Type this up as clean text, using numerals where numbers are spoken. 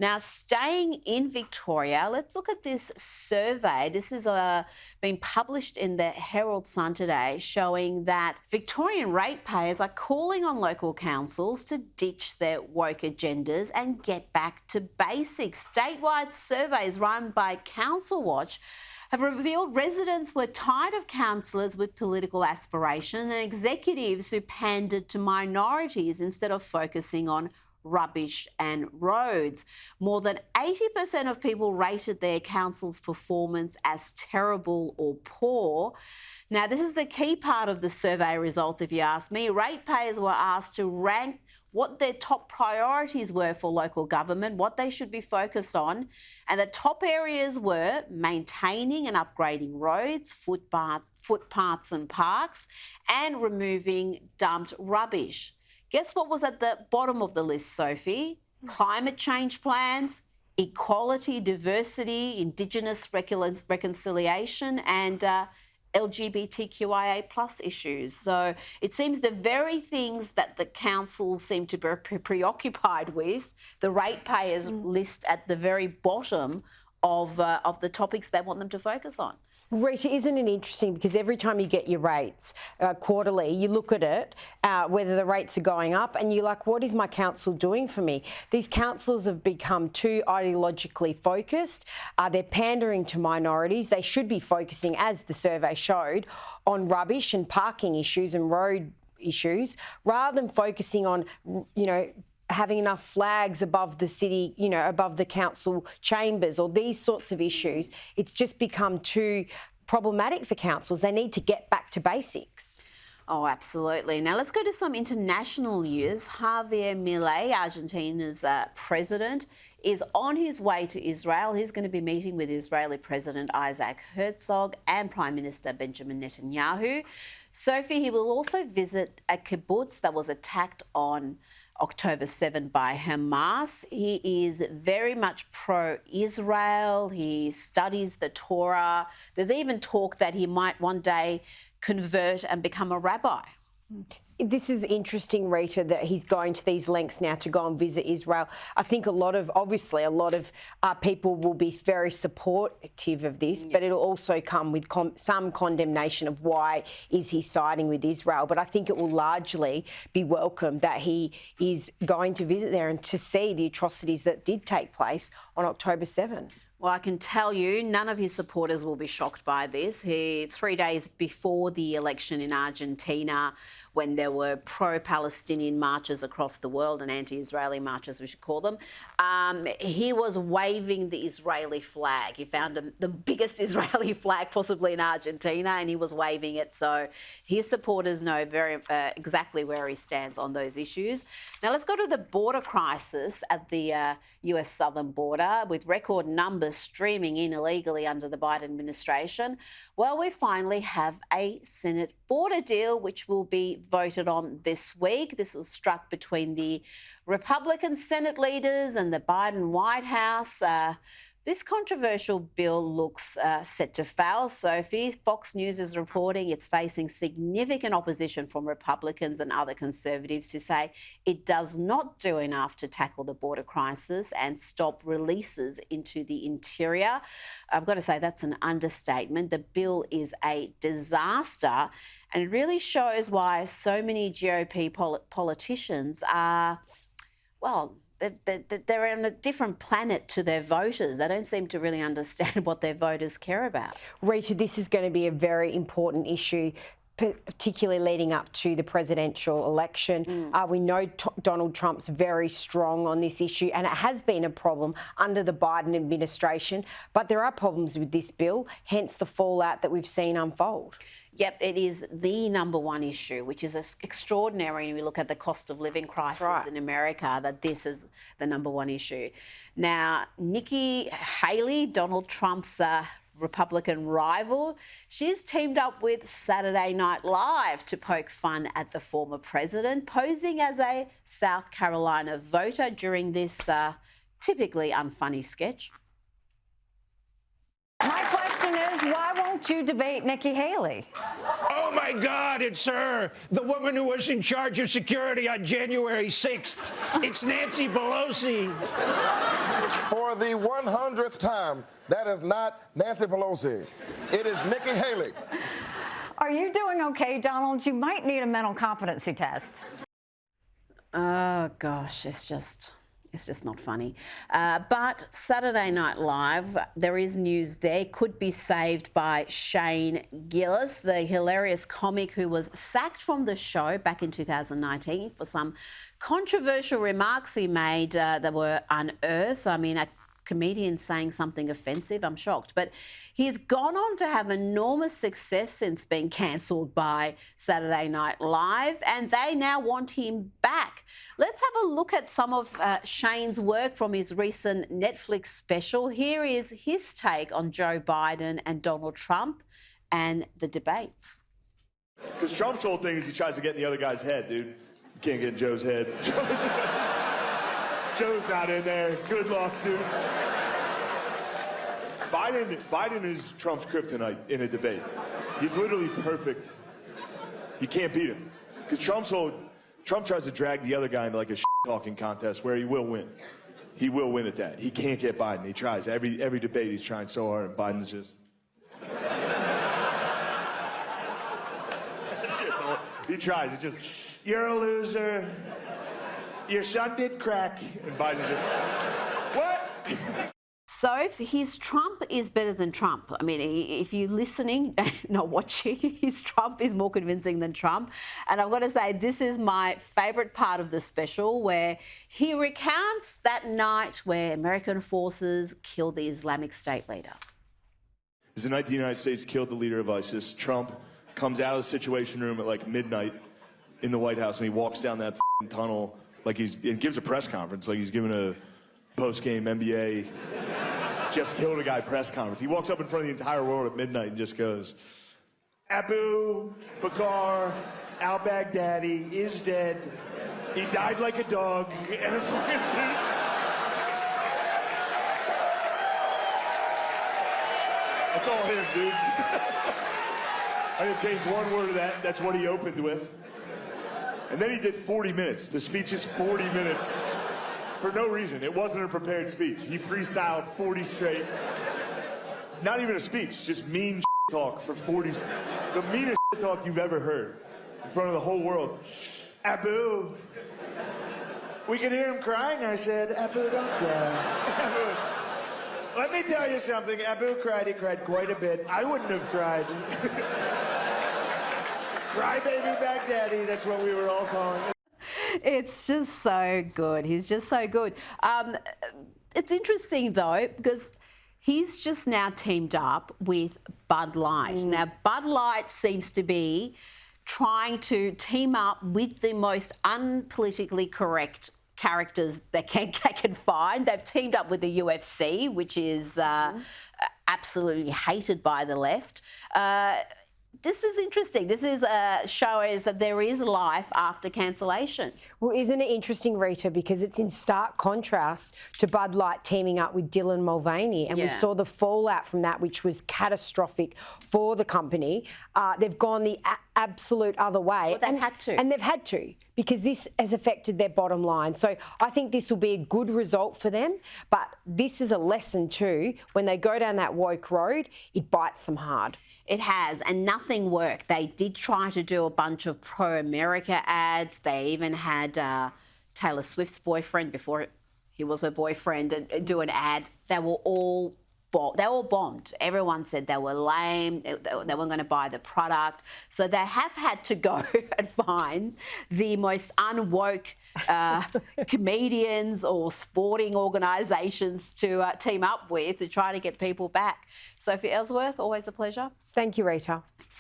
Now, staying in Victoria, let's look at this survey. This is been published in the Herald Sun today, showing that Victorian ratepayers are calling on local councils to ditch their woke agendas and get back to basics. Statewide surveys run by Council Watch have revealed residents were tired of councillors with political aspirations and executives who pandered to minorities instead of focusing on rubbish and roads. More than 80% of people rated their council's performance as terrible or poor. Now, this is the key part of the survey results, if you ask me. Ratepayers were asked to rank what their top priorities were for local government, what they should be focused on. And the top areas were maintaining and upgrading roads, footpaths and parks, and removing dumped rubbish. Guess what was at the bottom of the list, Sophie? Climate change plans, equality, diversity, Indigenous reconciliation, and LGBTQIA plus issues. So it seems the very things that the councils seem to be preoccupied with, the ratepayers list at the very bottom of the topics they want them to focus on. Rita, isn't it interesting, because every time you get your rates quarterly, you look at it, whether the rates are going up, and you're like, what is my council doing for me? These councils have become too ideologically focused. They're pandering to minorities. They should be focusing, as the survey showed, on rubbish and parking issues and road issues, rather than focusing on, having enough flags above the city, above the council chambers, or these sorts of issues. It's just become too problematic for councils. They need to get back to basics. Oh, absolutely. Now, let's go to some international news. Javier Milei, Argentina's president, is on his way to Israel. He's going to be meeting with Israeli President Isaac Herzog and Prime Minister Benjamin Netanyahu. Sophie, he will also visit a kibbutz that was attacked on October 7 by Hamas. He is very much pro-Israel. He studies the Torah. There's even talk that he might one day convert and become a rabbi. This is interesting, Rita, that he's going to these lengths now to go and visit Israel. I think a lot of people will be very supportive of this, but it'll also come with some condemnation of why is he siding with Israel. But I think it will largely be welcomed that he is going to visit there and to see the atrocities that did take place on October 7. Well, I can tell you none of his supporters will be shocked by this. 3 days before the election in Argentina, when there were pro-Palestinian marches across the world and anti-Israeli marches, we should call them, he was waving the Israeli flag. He found the biggest Israeli flag possibly in Argentina, and he was waving it. So his supporters know exactly where he stands on those issues. Now, let's go to the border crisis at the US southern border, with record numbers streaming in illegally under the Biden administration. Well, we finally have a Senate border deal, which will be voted on this week. This was struck between the Republican Senate leaders and the Biden White House. This controversial bill looks set to fail, Sophie. Fox News is reporting it's facing significant opposition from Republicans and other conservatives who say it does not do enough to tackle the border crisis and stop releases into the interior. I've got to say that's an understatement. The bill is a disaster, and it really shows why so many GOP politicians are, well, they're on a different planet to their voters. They don't seem to really understand what their voters care about. Rita, this is going to be a very important issue, particularly leading up to the presidential election. We know Donald Trump's very strong on this issue, and it has been a problem under the Biden administration. But there are problems with this bill, hence the fallout that we've seen unfold. Yep, it is the number one issue, which is extraordinary when we look at the cost of living crisis in America, that this is the number one issue. Now, Nikki Haley, Donald Trump's Republican rival, she's teamed up with Saturday Night Live to poke fun at the former president, posing as a South Carolina voter during this typically unfunny sketch. My question is, why won't you debate Nikki Haley? Oh, my God, it's her, the woman who was in charge of security on January 6th. It's Nancy Pelosi. For the 100th time, that is not Nancy Pelosi. It is Nikki Haley. Are you doing okay, Donald? You might need a mental competency test. Oh gosh, it's just not funny. But Saturday Night Live, there is news there, could be saved by Shane Gillis, the hilarious comic who was sacked from the show back in 2019 for some controversial remarks he made that were unearthed. I mean, a comedian saying something offensive, I'm shocked. But he's gone on to have enormous success since being cancelled by Saturday Night Live, and they now want him back. Let's have a look at some of Shane's work from his recent Netflix special. Here is his take on Joe Biden and Donald Trump and the debates. Because Trump's whole thing is he tries to get in the other guy's head, dude. You can't get in Joe's head. Joe's not in there. Good luck, dude. Biden is Trump's kryptonite in a debate. He's literally perfect. You can't beat him. Because Trump tries to drag the other guy into like a talking contest where he will win. He will win at that. He can't get Biden. He tries. Every debate he's trying so hard, and Biden's just... He tries. He just, you're a loser. Your son did crack. And Biden's just, what? So if his Trump is better than Trump. I mean, if you're listening, not watching, his Trump is more convincing than Trump. And I've got to say, this is my favourite part of the special, where he recounts that night where American forces killed the Islamic State leader. It's the night the United States killed the leader of ISIS. Trump comes out of the Situation Room at like midnight in the White House, and he walks down that tunnel like and gives a press conference, like he's giving a post-game NBA just killed a guy press conference. He walks up in front of the entire world at midnight and just goes, Abu Bakr al-Baghdadi is dead. He died like a dog. And that's all him, dude. I didn't change one word of that. That's what he opened with. And then he did 40 minutes. The speech is 40 minutes for no reason. It wasn't a prepared speech. He freestyled 40 straight. Not even a speech, just mean talk for 40. The meanest talk you've ever heard in front of the whole world. Abu. We can hear him crying. I said, Abu, don't cry. Abu. Let me tell you something. Abu cried. He cried quite a bit. I wouldn't have cried. Crybaby Baghdadi, that's what we were all calling it. It's just so good. He's just so good. It's interesting, though, because he's just now teamed up with Bud Light. Now, Bud Light seems to be trying to team up with the most unpolitically correct characters they can find. They've teamed up with the UFC, which is absolutely hated by the left. This is interesting. This is shows that there is life after cancellation. Well, isn't it interesting, Rita, because it's in stark contrast to Bud Light teaming up with Dylan Mulvaney, and we saw the fallout from that, which was catastrophic for the company. They've gone the absolute other way. Well, they've had to. And they've had to, because this has affected their bottom line. So I think this will be a good result for them, but this is a lesson too. When they go down that woke road, it bites them hard. It has, and nothing worked. They did try to do a bunch of pro-America ads. They even had Taylor Swift's boyfriend, before he was her boyfriend, and do an ad. They were all bombed. Everyone said they were lame. They weren't going to buy the product. So they have had to go and find the most unwoke comedians or sporting organisations to team up with to try to get people back. Sophie Ellsworth, always a pleasure. Thank you, Rita.